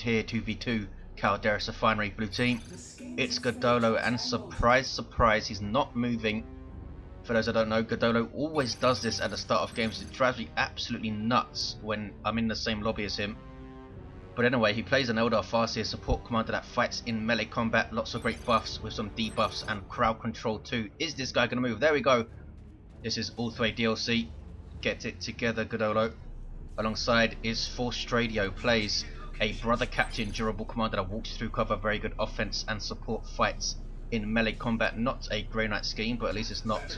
here, 2v2, Calderis Refinery, blue team. It's GiDDoLo, and surprise, surprise, he's not moving. For those that don't know, GiDDoLo always does this at the start of games. It drives me absolutely nuts when I'm in the same lobby as him. But anyway, he plays an Eldar Farseer support commander that fights in melee combat. Lots of great buffs with some debuffs and crowd control too. Is this guy going to move? There we go. This is All-Thway DLC. Get it together, GiDDoLo. Alongside is forestradio, plays a brother captain durable commander that walks through cover, very good offense and support fights in melee combat. Not a Grey Knight scheme, but at least it's not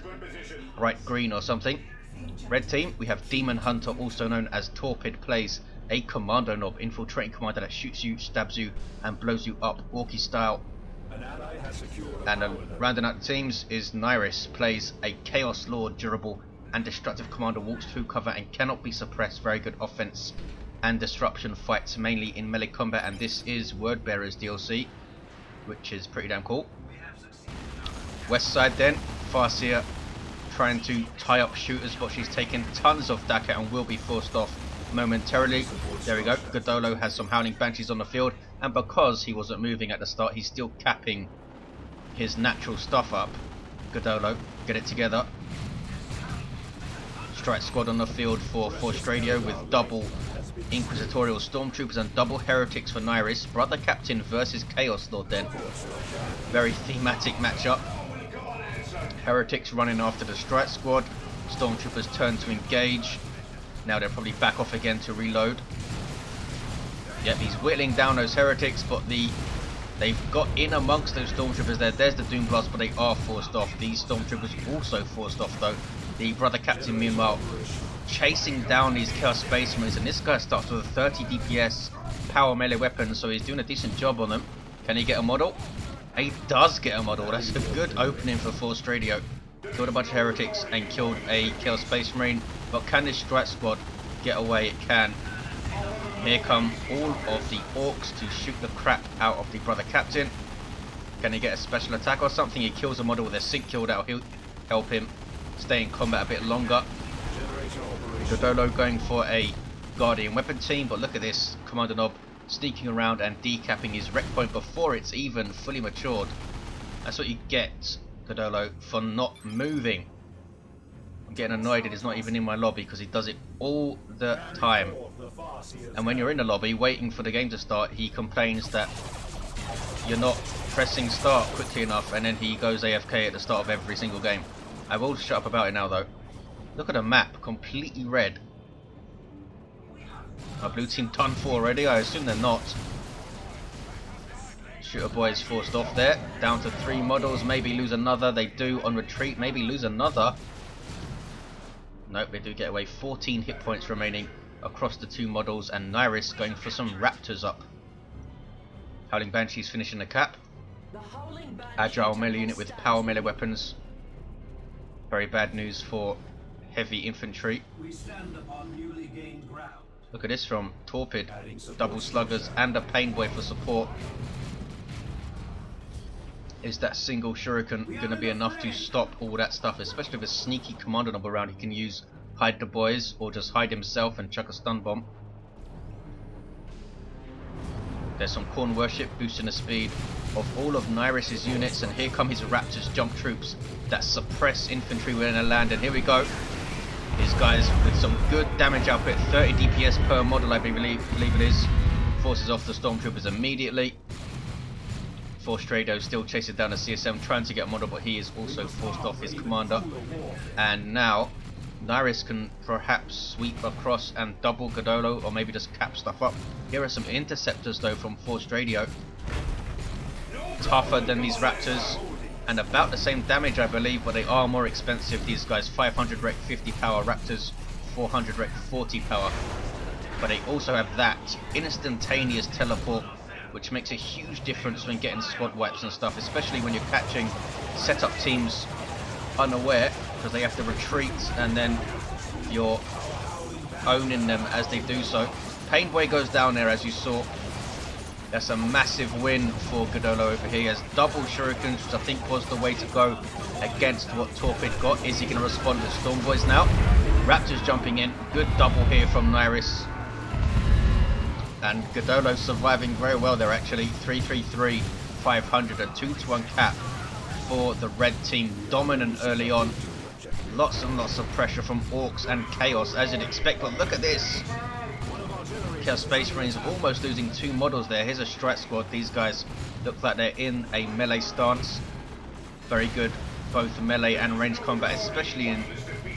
bright green or something. Red team, we have Demon Hunter, also known as Torpid, plays a Kommando knob, infiltrating commander that shoots you, stabs you and blows you up, Orky style. And rounding out the teams is Nyriss, plays a Chaos Lord durable and destructive commander, walks through cover and cannot be suppressed, very good offense and disruption, fights mainly in melee combat. And this is Wordbearers DLC, which is pretty damn cool. West side then, Farseer trying to tie up shooters, but she's taken tons of Daka and will be forced off momentarily. There we go. GiDDoLo has some Howling Banshees on the field, and because he wasn't moving at the start, he's still capping his natural stuff up. GiDDoLo, get it together. Strike squad on the field for forestradio with double Inquisitorial Stormtroopers and double Heretics for Nyriss. Brother Captain versus Chaos Lord then. Very thematic matchup. Heretics running after the strike squad. Stormtroopers turn to engage. Now they'll probably back off again to reload. Yep, he's whittling down those Heretics, but they've got in amongst those Stormtroopers there. There's the Doom Blast, but they are forced off. These Stormtroopers also forced off though. The Brother Captain meanwhile chasing down these Chaos Space Marines, and this guy starts with a 30 DPS power melee weapon, so he's doing a decent job on them. Can he get a model? He does get a model. That's a good opening for forestradio. Killed a bunch of Heretics and killed a Chaos Space Marine, but can this strike squad get away? It can. Here come all of the Orks to shoot the crap out of the Brother Captain. Can he get a special attack or something? He kills a model with a sync kill. That'll help him stay in combat a bit longer. GiDDoLo going for a Guardian weapon team, but look at this Commander knob sneaking around and decapping his rec point before it's even fully matured. That's what you get, GiDDoLo, for not moving. I'm getting annoyed that he's not even in my lobby because he does it all the time. And when you're in the lobby waiting for the game to start, he complains that you're not pressing start quickly enough, and then he goes AFK at the start of every single game. I will shut up about it now though. Look at the map, completely red. Our blue team done for already? I assume they're not. Shooter boys forced off there. Down to 3 models, maybe lose another. They do on retreat, maybe lose another. Nope, they do get away. 14 hit points remaining across the 2 models, and Nyriss going for some Raptors up. Howling Banshees finishing the cap. Agile melee unit with power melee weapons. Very bad news for heavy infantry. Look at this from Torpid. Double sluggers and a pain boy for support. Is that single shuriken going to be enough to stop all that stuff? Especially with a sneaky commander knob around, he can use hide the boys or just hide himself and chuck a stun bomb. There's some Khorne worship boosting the speed of all of Nyriss's units, and here come his Raptors jump troops that suppress infantry when they land. And here we go. These guys with some good damage output, 30 DPS per model I believe it is. Forces off the Stormtroopers immediately. Forestradio still chasing down the CSM, trying to get a model, but he is also forced off his commander. And now Nyriss can perhaps sweep across and double GiDDoLo, or maybe just cap stuff up. Here are some interceptors though from forestradio. Tougher than these Raptors and about the same damage I believe, but they are more expensive, these guys. 500 rec 50 power Raptors, 400 rec 40 power, but they also have that instantaneous teleport, which makes a huge difference when getting squad wipes and stuff, especially when you're catching setup teams unaware, because they have to retreat and then you're owning them as they do so. Painboy goes down there as you saw. That's a massive win for GiDDoLo over here. He has double shurikens, which I think was the way to go against what Torpid got. Is he going to respond to Stormboys now? Raptors jumping in. Good double here from Nyriss. And GiDDoLo surviving very well there actually. 333, 500, a 2-to-1 cap for the red team. Dominant early on. Lots and lots of pressure from Orks and Chaos as you'd expect, but look at this. Chaos Space Marines almost losing 2 models there. Here's a strike squad. These guys look like they're in a melee stance. Very good, both melee and range combat, especially in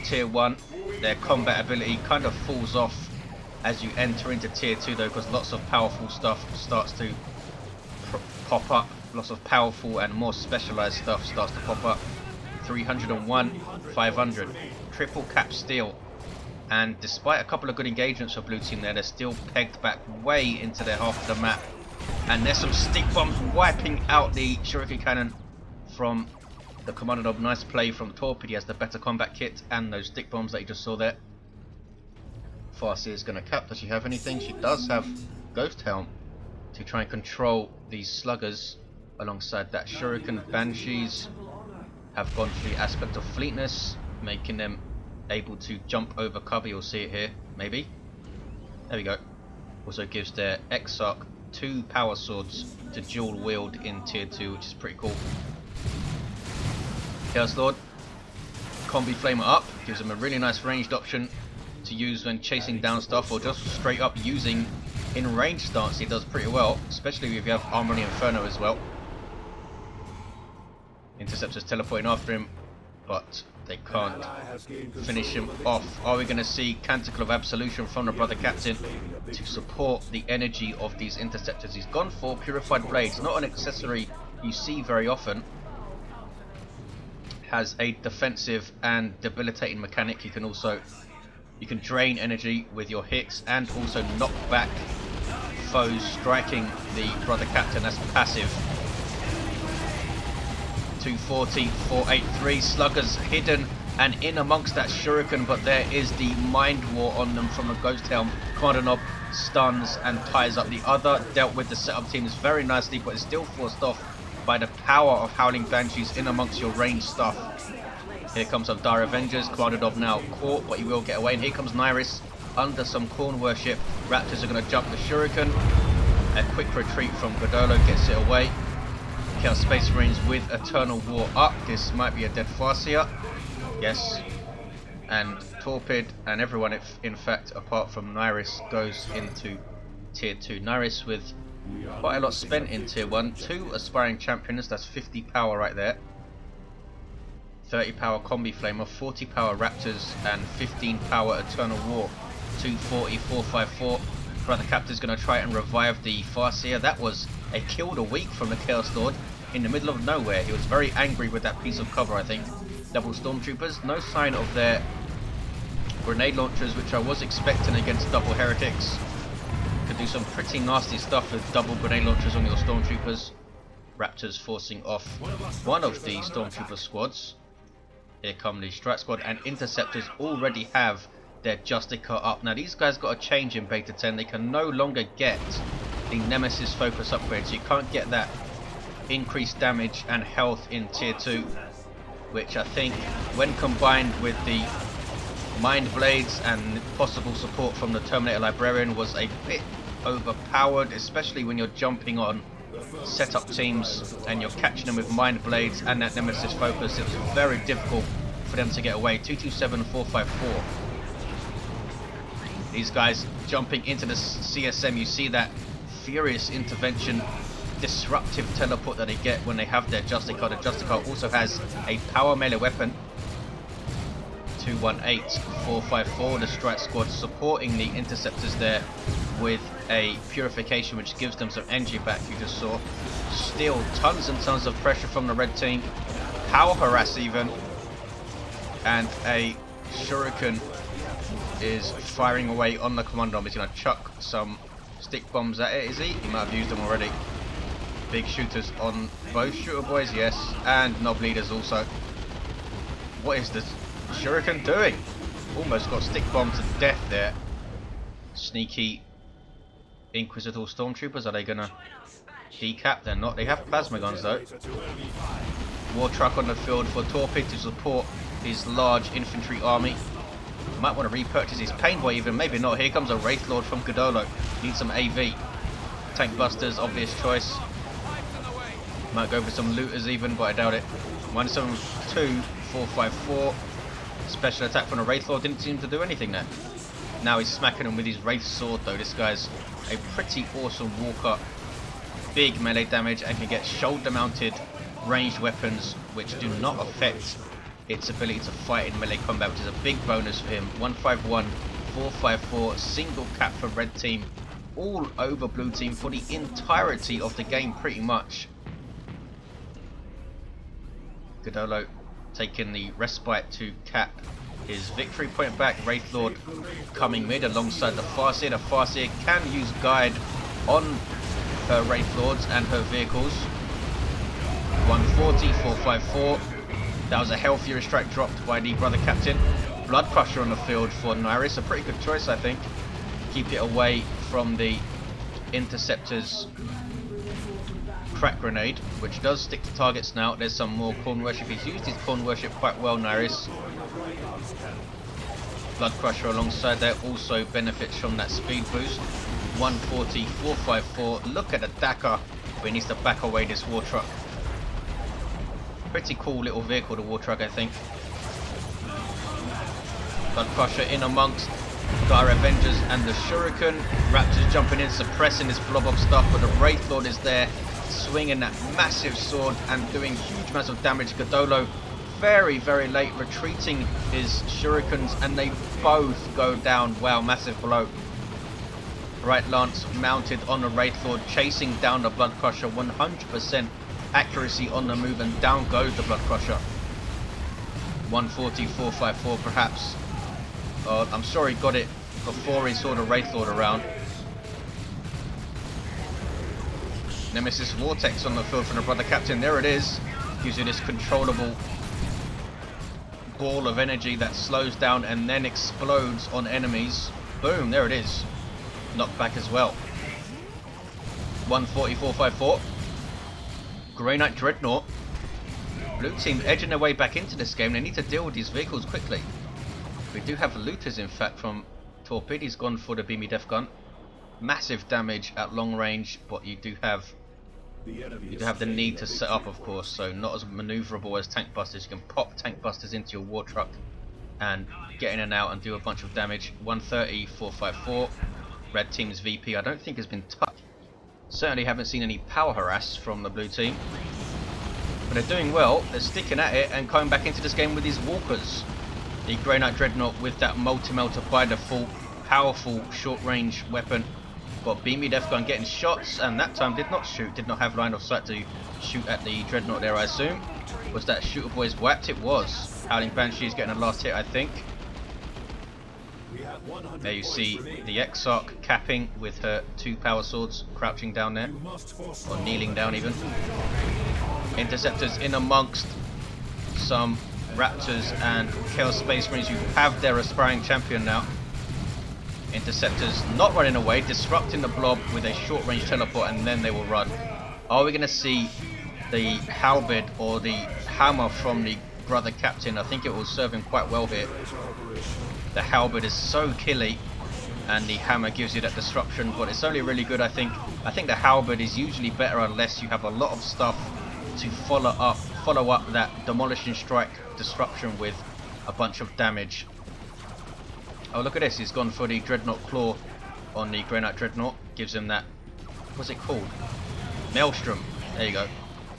tier 1. Their combat ability kind of falls off as you enter into tier 2 though, because lots of powerful stuff starts to pop up. Lots of powerful and more specialized stuff starts to pop up. 301, 500, triple cap steel. And despite a couple of good engagements for blue team there, they're still pegged back way into their half of the map. And there's some stick bombs wiping out the shuriken cannon from the Kommando. Nice play from Torpid. He has the better combat kit and those stick bombs that you just saw there. Farseer is going to cap. Does she have anything? She does have Ghost Helm to try and control these sluggers. Alongside that, shuriken banshees have gone for the aspect of fleetness, making them able to jump over cover. You'll see it here, maybe. There we go. Also gives their Exarch 2 power swords to dual wield in tier 2, which is pretty cool. Chaos Lord, combi flamer up, gives them a really nice ranged option to use when chasing down stuff, or just straight up using in range stance. He does pretty well, especially if you have Armory Inferno as well. Interceptors teleporting after him, but they can't finish him off. Are we going to see Canticle of Absolution from the brother captain to support the energy of these interceptors? He's gone for Purified Blades, not an accessory you see very often. Has a defensive and debilitating mechanic. You can drain energy with your hits and also knock back foes striking the brother captain. That's passive. 240, 483, sluggers hidden and in amongst that shuriken, but there is the mind war on them from the Ghost Helm. Kommando Knob stuns and ties up the other. Dealt with the setup teams very nicely, but is still forced off by the power of Howling Banshees in amongst your ranged stuff. Here comes some Dire Avengers. Kommando Knob now caught, but he will get away. And here comes Nyriss under some Khorne worship. Raptors are going to jump the shuriken. A quick retreat from GiDDoLo gets it away. Chaos Space Marines with Eternal War up. This might be a dead Farseer. Yes. And Torpid and everyone, in fact, apart from Nyriss, goes into tier 2. Nyriss with quite a lot spent in tier 1. 2 aspiring champions, that's 50 power right there. 30 power combi flamer, 40 power raptors, and 15 power Eternal War. 240, 454. Brother Captain's going to try and revive the Farseer. That was a kill a week from the Chaos Lord in the middle of nowhere. He was very angry with that piece of cover, I think. Double Stormtroopers, no sign of their grenade launchers, which I was expecting against double heretics. Could do some pretty nasty stuff with double grenade launchers on your Stormtroopers. Raptors forcing off one of the Stormtrooper squads. Here come the Strike Squad, and Interceptors already have their Justica up. Now these guys got a change in Beta 10. They can no longer get the Nemesis focus upgrade, so you can't get that increased damage and health in tier 2, which I think when combined with the Mind Blades and possible support from the Terminator Librarian was a bit overpowered, especially when you're jumping on setup teams and you're catching them with Mind Blades and that Nemesis focus. It was very difficult for them to get away. 227, 454. These guys jumping into the CSM, you see that furious intervention, disruptive teleport that they get when they have their Justica. The Justica also has a power melee weapon. 218, 454. The Strike Squad supporting the Interceptors there with a Purification, which gives them some energy back. You just saw. Still tons and tons of pressure from the red team. Power harass even. And a Shuriken is firing away on the Kommando. He's going to chuck some stick bombs at it, is he? He might have used them already. Big shooters on both shooter boys, yes, and knob leaders also. What is this Shuriken doing? Almost got stick bombed to death there. Sneaky Inquisitor Stormtroopers, are they going to decap? They're not. They have plasma guns though. War truck on the field for Torpid to support his large infantry army. Might want to repurchase his Painboy even, maybe not. Here comes a Wraith Lord from GiDDoLo. Needs some AV. Tank Busters, obvious choice. Might go for some Looters even, but I doubt it. -2, 454. Special attack from a Wraith Lord didn't seem to do anything there. Now he's smacking him with his Wraith Sword though. This guy's a pretty awesome walker. Big melee damage and can get shoulder mounted ranged weapons which do not affect its ability to fight in melee combat, which is a big bonus for him. 151, 454, single cap for red team, all over blue team for the entirety of the game pretty much. GiDDoLo taking the respite to cap his victory point back. Wraith Lord coming mid alongside the Farseer. The Farseer can use guide on her Wraith Lords and her vehicles. 140, 454. That was a healthier strike dropped by the brother captain. Blood Crusher on the field for Nyriss. A pretty good choice, I think. Keep it away from the Interceptor's crack grenade, which does stick to targets now. There's some more Khorne worship. He's used his Khorne worship quite well, Nyriss. Blood Crusher alongside there also benefits from that speed boost. 140, 454. Look at the Dakar, but he needs to back away this war truck. Pretty cool little vehicle, the war truck, I think. Blood Crusher in amongst Dire Avengers and the Shuriken. Raptors jumping in, suppressing this blob of stuff, but the Wraith Lord is there, swinging that massive sword and doing huge amounts of damage. GiDDoLo very, very late, retreating his Shurikens, and they both go down. Wow, massive blow. Right Lance mounted on the Wraith Lord, chasing down the Blood Crusher. 100% accuracy on the move, and down goes the Blood Crusher. 140, 454 perhaps. I'm sure he got it before he saw the Wraith Lord around. Nemesis Vortex on the field from the brother captain. There it is. Gives you this controllable ball of energy that slows down and then explodes on enemies. Boom, there it is. Knocked back as well. 140, 454. Grey Knight Dreadnought. Blue team edging their way back into this game. They need to deal with these vehicles quickly. We do have looters, in fact, from Torpid. He's gone for the Beamy Death Gun. Massive damage at long range, but you do have the need to set up, of course, so not as maneuverable as Tank Busters. You can pop Tank Busters into your war truck and get in and out and do a bunch of damage. 130, 454. Red team's VP I don't think has been touched. Certainly haven't seen any power harass from the blue team. But they're doing well, they're sticking at it and coming back into this game with these walkers. The Grey Knight Dreadnought with that multi-melter by default, powerful short-range weapon. Got Beamy Death Gun getting shots, and that time did not shoot, did not have line of sight to shoot at the Dreadnought there, I assume. Was that Shooter Boys whacked? It was. Howling Banshee's getting a last hit, I think. There you see the Exarch capping with her 2 power swords, crouching down there, or kneeling down even. Interceptors in amongst some Raptors and Chaos Space Marines who have their aspiring champion now. Interceptors not running away, disrupting the blob with a short range teleport, and then they will run. Are we going to see the halberd or the hammer from the brother captain? I think it will serve him quite well here. The halberd is so killy and the hammer gives you that disruption, but it's only really good, I think. I think the halberd is usually better unless you have a lot of stuff to follow up that demolishing strike disruption with a bunch of damage. Oh, look at this, he's gone for the Dreadnought Claw on the Grey Knight Dreadnought. Gives him that, what's it called? Maelstrom. There you go.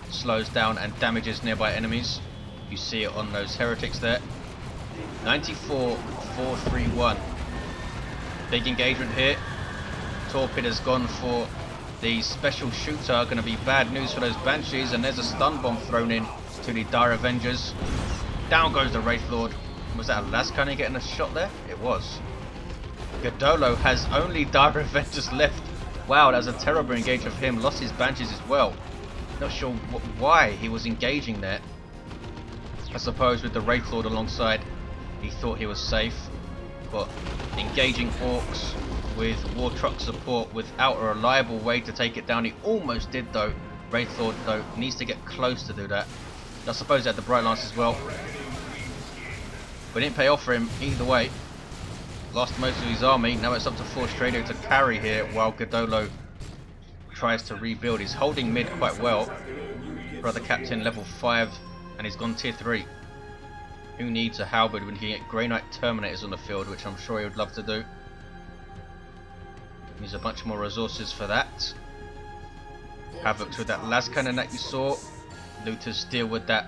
Slows down and damages nearby enemies. You see it on those heretics there. 94, 431. Big engagement here. Torpid has gone for the special shooter. Going to be bad news for those Banshees, and there's a stun bomb thrown in to the Dire Avengers. Down goes the Wraith Lord. Was that a Lascani getting a shot there? It was. GiDDoLo has only Dire Avengers left. Wow, that was a terrible engage of him. Lost his Banshees as well. Not sure why he was engaging there. I suppose with the Wraith Lord alongside, he thought he was safe. But engaging Orks with war truck support without a reliable way to take it down. He almost did though. Wraith Lord though needs to get close to do that. I suppose he had the Bright Lance as well. But it didn't pay off for him either way. lost most of his army. Now it's up to forestradio to carry here while GiDDoLo tries to rebuild. He's holding mid quite well. Brother Captain level 5 and he's gone tier 3. Who needs a halberd when he can get Grey Knight Terminators on the field, which I'm sure he would love to do. Needs a bunch more resources for that. Havoc with that las cannon that you saw. Luther's still with that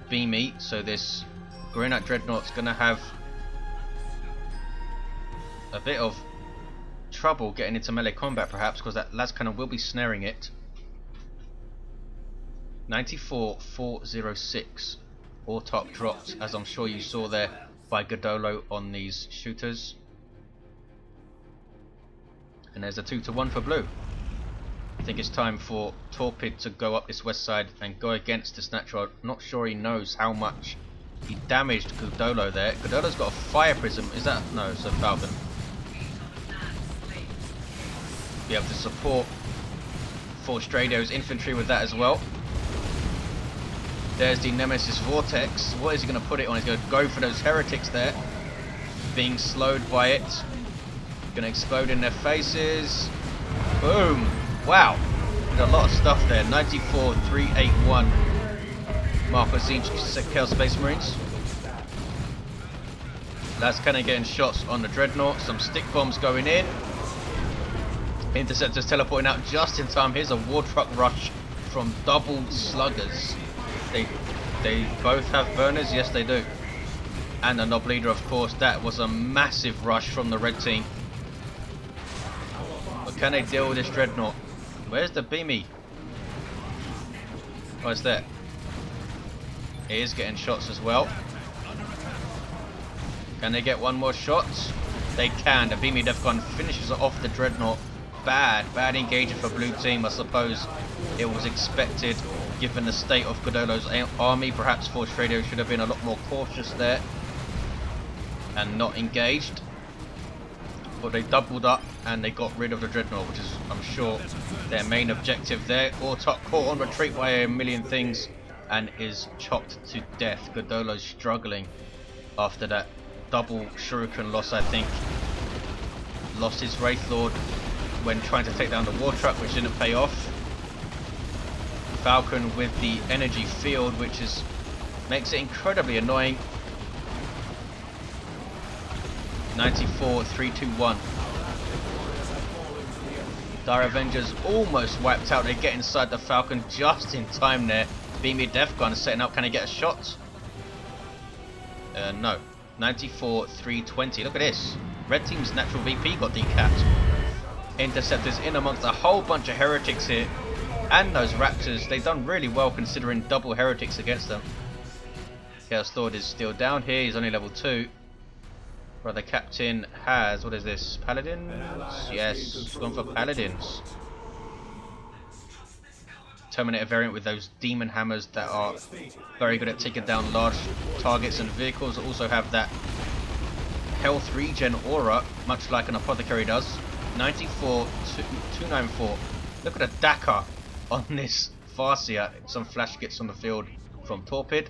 beamy, so this Grey Knight Dreadnought's gonna have a bit of trouble getting into melee combat perhaps, because that las cannon will be snaring it. 94,406. All top dropped, as I'm sure you saw there by GiDDoLo on these shooters. And there's a 2-to-1 for blue. I think it's time for Torpid to go up this west side and go against the Snatcher. I'm not sure he knows how much he damaged GiDDoLo there. GiDDoLo's got a fire prism. Is that? No, it's a Falcon. Be able to support forestradio's infantry with that as well. There's the Nemesis Vortex. What is he going to put it on? He's going to go for those heretics there. Being slowed by it. Going to explode in their faces. Boom! Wow! Did a lot of stuff there. 94,381. Marcos Inch, Chaos Space Marines. Las Cannon getting shots on the Dreadnought. Some stick bombs going in. Interceptors teleporting out just in time. Here's a war truck rush from double sluggers. They both have burners, yes they do. And the Nob Leader, of course. That was a massive rush from the red team. But can they deal with this Dreadnought? Where's the beamy? Oh, it's there. It is getting shots as well. Can they get one more shot? They can. The beamy Defcon finishes off the Dreadnought. Bad engagement for blue team. I suppose it was expected given the state of GiDDoLo's army. Perhaps forestradio should have been a lot more cautious there and not engaged. But they doubled up and they got rid of the Dreadnought, which is, I'm sure, their main objective there. Ortok caught on retreat by a million things and is chopped to death. GiDDoLo's struggling after that double shuriken loss, I think. Lost his Wraith Lord when trying to take down the war truck, which didn't pay off. Falcon with the energy field, which makes it incredibly annoying. 94,321. Dire Avengers almost wiped out. They get inside the Falcon just in time there. Beamy Death Gun setting up. Can he get a shot? No. 94,320. Look at this. Red team's natural VP got decapped. Interceptors in amongst a whole bunch of heretics here. And those Raptors, they've done really well considering double heretics against them. Chaos Lord is still down here. He's only level 2. Brother Captain has, what is this? Paladins? Yes, he's gone for Paladins. Terminator variant with those demon hammers that are very good at taking down large targets and vehicles. Also have that health regen aura, much like an apothecary does. 94,294. Look at the Dakar on this Farseer. Some flash gets on the field from Torpid.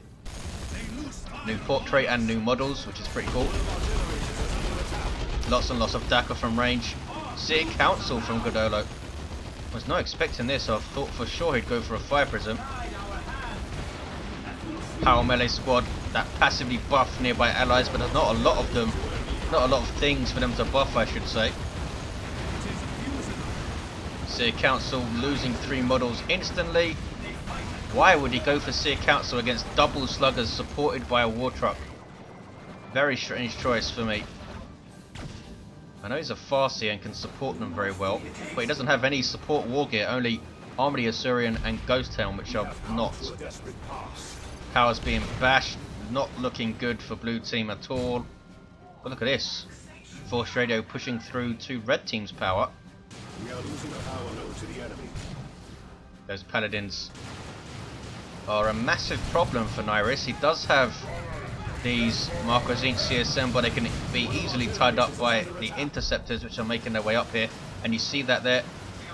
New portrait and new models, which is pretty cool. Lots and lots of Dakar from range. Seer Council from GiDDoLo. Was not expecting this. I thought for sure he'd go for a fire prism. Power melee squad that passively buff nearby allies, but there's not a lot of them. Not a lot of things for them to buff, I should say. Seer Council losing 3 models instantly. Why would he go for Seer Council against double sluggers supported by a war truck? Very strange choice for me. I know he's a Farseer and can support them very well, but he doesn't have any support war gear, only Armored Assyrian and Ghost Helm, which are not. Powers being bashed, not looking good for blue team at all. But look at this. forestradio pushing through to red team's power. We are losing a power node to the enemy. Those paladins are a massive problem for Nyriss. He does have these Marcos Inch CSM, but they can be easily tied up by the interceptors, which are making their way up here. And you see that there.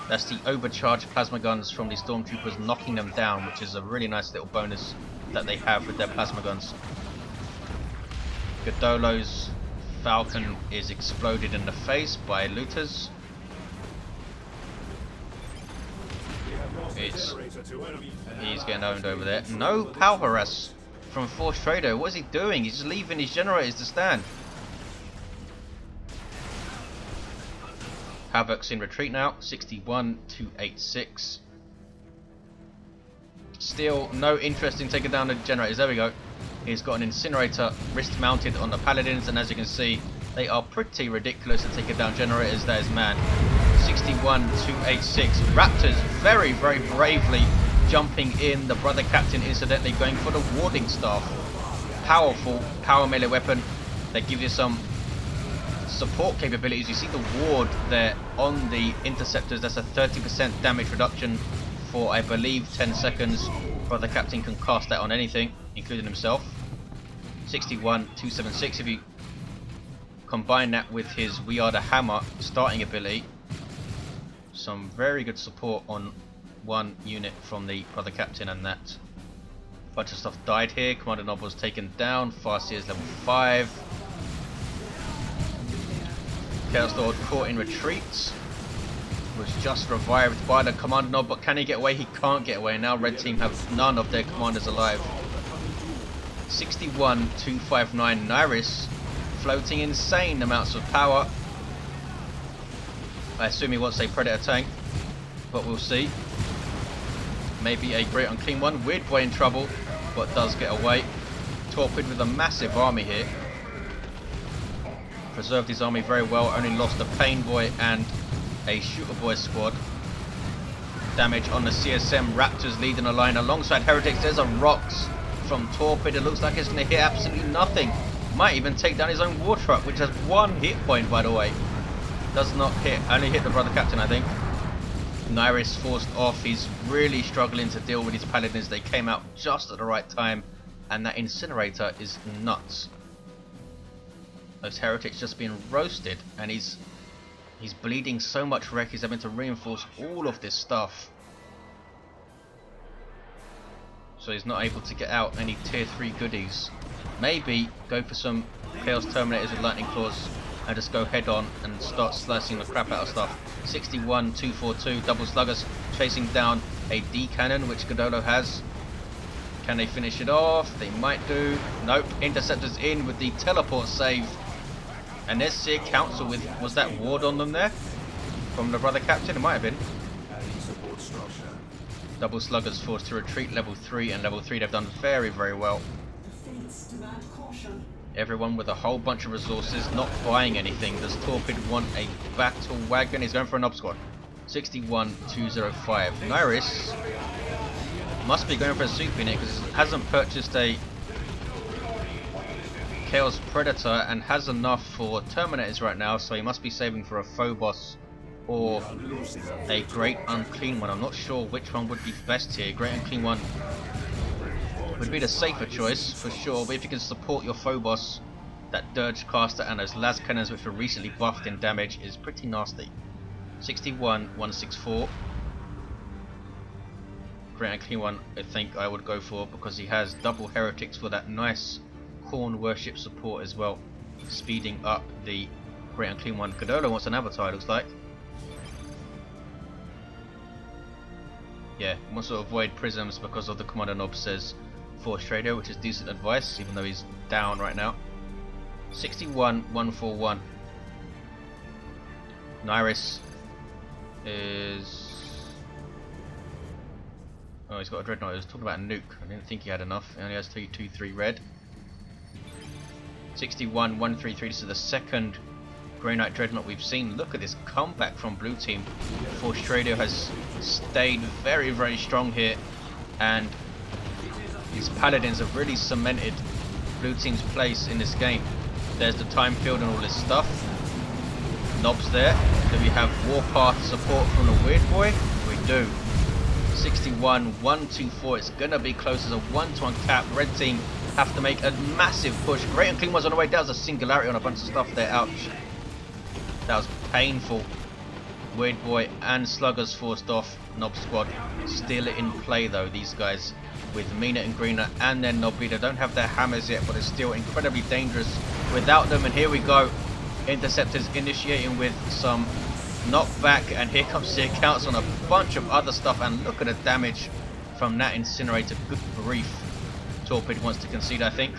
That's the overcharged plasma guns from the stormtroopers knocking them down, which is a really nice little bonus that they have with their plasma guns. GiDDoLo's Falcon is exploded in the face by looters. He's getting owned over there. No power harass from forestradio. What is he doing? He's just leaving his generators to stand. Havoc's in retreat now. 61-86. Still no interest in taking down the generators. There we go. He's got an incinerator wrist mounted on the paladins, and as you can see, they are pretty ridiculous at taking down generators. That is mad. 61-86. Raptors very, very bravely jumping in. The brother captain incidentally going for the warding staff. Powerful power melee weapon that gives you some support capabilities. You see the ward there on the interceptors. That's a 30% damage reduction for, I believe, 10 seconds. Brother captain can cast that on anything, including himself. 61-276. If you combine that with his We Are the Hammer starting ability, some very good support on one unit from the brother captain, and that bunch of stuff died here. Commander Nob was taken down. Farseer is level 5. Chaos Lord caught in retreat. Was just revived by the Commander Nob, but can he get away? He can't get away. Now red team have none of their commanders alive. 61-259. Nyriss floating insane amounts of power. I assume he wants a predator tank, but we'll see. Maybe a great unclean one. Weird boy in trouble, but does get away. Torpid with a massive army here. Preserved his army very well. Only lost a pain boy and a shooter boy squad. Damage on the CSM. Raptors leading a line alongside heretics. There's a rocks from Torpid. It looks like it's going to hit absolutely nothing. Might even take down his own war truck, which has 1 hit point, by the way. Does not hit, only hit the brother captain, I think. Nyriss forced off. He's really struggling to deal with his paladins. They came out just at the right time, and that incinerator is nuts. Those heretics just being roasted, and he's bleeding so much wreck. He's having to reinforce all of this stuff, so he's not able to get out any tier 3 goodies. Maybe go for some Chaos Terminators with Lightning Claws and just go head on and start slicing the crap out of stuff. 61-242. Double Sluggers chasing down a D cannon, which GiDDoLo has. Can they finish it off? They might do. Nope. Interceptors in with the teleport save. And there's Seer Council with, was that ward on them there? From the brother captain? It might have been. Double Sluggers forced to retreat. Level 3 and level 3. They've done very, very well. Everyone with a whole bunch of resources, not buying anything. Does Torpid want a battle wagon? He's going for an op squad. 61-205. Nyriss must be going for a soup in it because he hasn't purchased a Chaos Predator and has enough for Terminators right now, so he must be saving for a Phobos or a Great Unclean One. I'm not sure which one would be best here. Great Unclean One would be the safer choice for sure, but if you can support your Phobos, that Dirge Caster and those Las Cannons, which were recently buffed in damage, is pretty nasty. 61-164. Great Unclean One I think I would go for because he has double Heretics for that nice Khorne worship support as well, speeding up the Great Unclean One. GiDDoLo wants an avatar, it looks like. Yeah, wants to avoid prisms because of the Commander Nob says forestradio, which is decent advice, even though he's down right now. 61-141. Nyriss is... oh, he's got a Dreadnought. I was talking about a nuke. I didn't think he had enough. He only has 3-2-3 red. 61-133. This is the second Grey Knight Dreadnought we've seen. Look at this comeback from blue team. Forestradio has stayed very, very strong here, and these paladins have really cemented blue team's place in this game. There's the time field and all this stuff. Nob's there. Do we have Warpath support from the Weird Boy? We do. 61-124. It's gonna be close as a 1-to-1 cap. Red team have to make a massive push. Great Unclean One's on the way. That was a singularity on a bunch of stuff there. Ouch. That was painful. Weird Boy and Sluggers forced off. Nob squad still in play though, these guys. with Mina and Greener and then Nobby. They don't have their hammers yet, but it's still incredibly dangerous without them. And here we go. Interceptors initiating with some knockback, and here comes the accounts on a bunch of other stuff. And look at the damage from that incinerator. Good grief. Torpid wants to concede, I think.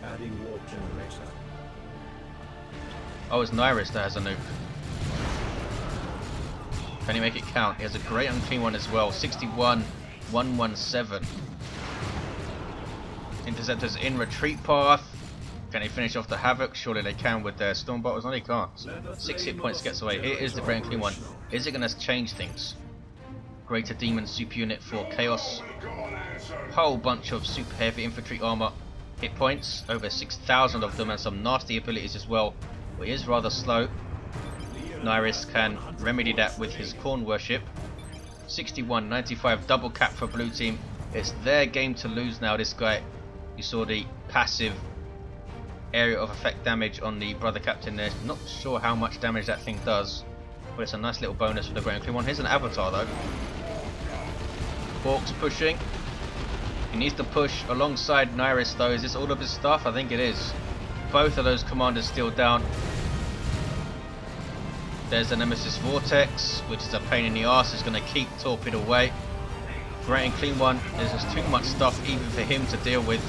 Adding warp generator. Oh, it's Nyriss that has a nuke. Can he make it count? He has a great unclean one as well. 61, 117. Interceptors in retreat path. Can they finish off the Havoc? Surely they can with their Storm Bottles. No, they can't. 6 hit points gets away. Here is the great unclean one. Is it going to change things? Greater Demon super unit for Chaos. Whole bunch of super heavy infantry armor. Hit points. Over 6,000 of them, and some nasty abilities as well. But he is rather slow. Nyriss can remedy that with his Khorne worship. 61, 95 double cap for blue team. It's their game to lose now. This guy, you saw the passive area of effect damage on the brother captain there. Not sure how much damage that thing does, but it's a nice little bonus for the Great Unclean One. Here's an avatar though. Orks pushing. He needs to push alongside Nyriss though. Is this all of his stuff? I think it is. Both of those commanders still down. There's the Nemesis Vortex, which is a pain in the arse. It's going to keep Torpid away. Great and Clean One, there's just too much stuff even for him to deal with.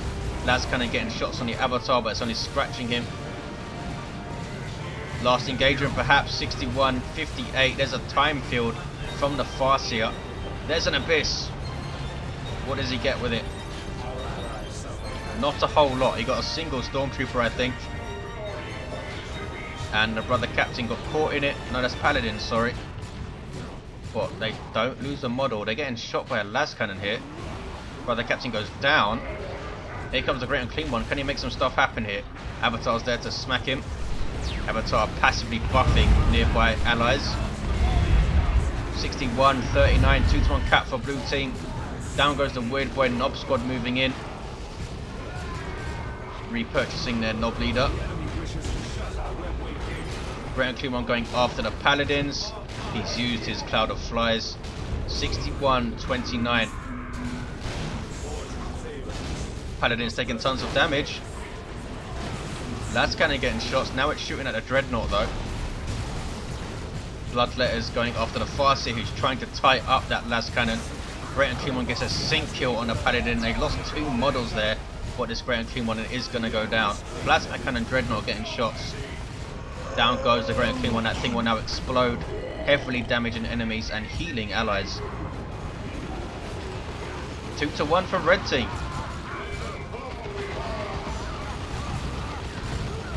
Lad's kind of getting shots on the avatar, but it's only scratching him. Last engagement perhaps, 61, 58. There's a time field from the Farseer. There's an Abyss. What does he get with it? Not a whole lot. He got a single Stormtrooper, I think. And the brother captain got caught in it. No, that's Paladin, sorry. What, they don't lose a model. They're getting shot by a las cannon here. Brother captain goes down. Here comes the Great Unclean One. Can he make some stuff happen here? Avatar's there to smack him. Avatar passively buffing nearby allies. 61, 39, 2-to-1 cap for blue team. Down goes the Weird Boy Nob squad moving in. Repurchasing their Nob leader. Great Unclean One going after the Paladins. He's used his Cloud of Flies. 61, 29. Paladins taking tons of damage. That's kind of getting shots. Now it's shooting at the Dreadnought though. Bloodletter's going after the Farseer, who's trying to tie up that las cannon. Great Unclean One gets a sync kill on the Paladin. They lost 2 models there, but this Great Unclean One is going to go down. Plasma Cannon Dreadnought getting shots. Down goes the Great Unclean One. That thing will now explode, heavily damaging enemies and healing allies. 2-to-1 for red team.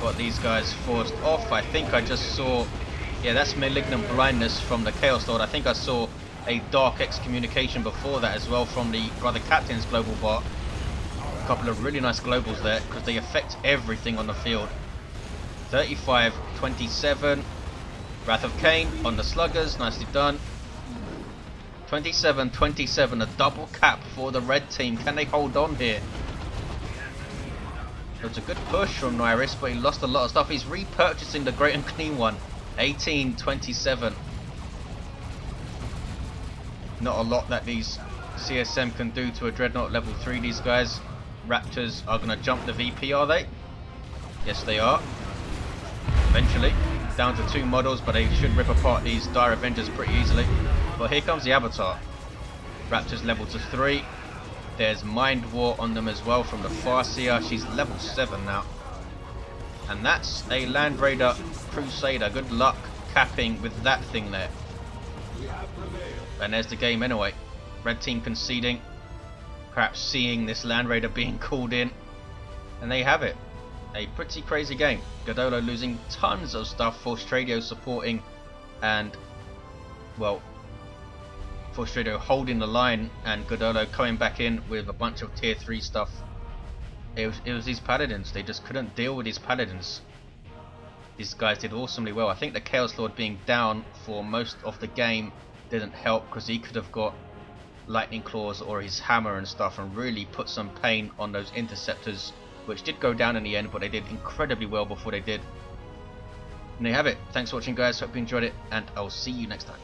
Got these guys forced off. I think I just saw, yeah, that's Malignant Blindness from the Chaos Lord. I think I saw a Dark Excommunication before that as well from the Brother Captain's global bar. A couple of really nice globals there because they affect everything on the field. 35, 27. Wrath of Cain on the Sluggers, nicely done. 27, 27, a double cap for the red team. Can they hold on here? It was a good push from Nyriss, but he lost a lot of stuff. He's repurchasing the Great Unclean One. 18, 27. Not a lot that these CSM can do to a Dreadnought level 3, these guys. Raptors are going to jump the VP, are they? Yes, they are. Eventually. Down to 2 models, but they should rip apart these Dire Avengers pretty easily. But here comes the Avatar. Raptors level to 3. There's Mind War on them as well from the Farseer. She's level 7 now. And that's a Land Raider Crusader. Good luck capping with that thing there. And there's the game anyway. Red team conceding. Perhaps seeing this Land Raider being called in. And there you have it. A pretty crazy game. GiDDoLo losing tons of stuff. forestradio supporting. And, well, forestradio holding the line. And GiDDoLo coming back in with a bunch of tier 3 stuff. It was these Paladins. They just couldn't deal with these Paladins. These guys did awesomely well. I think the Chaos Lord being down for most of the game didn't help, because he could have got lightning claws or his hammer and stuff and really put some pain on those interceptors, which did go down in the end, but they did incredibly well before they did. And there you have it. Thanks for watching, guys. Hope you enjoyed it, and I'll see you next time.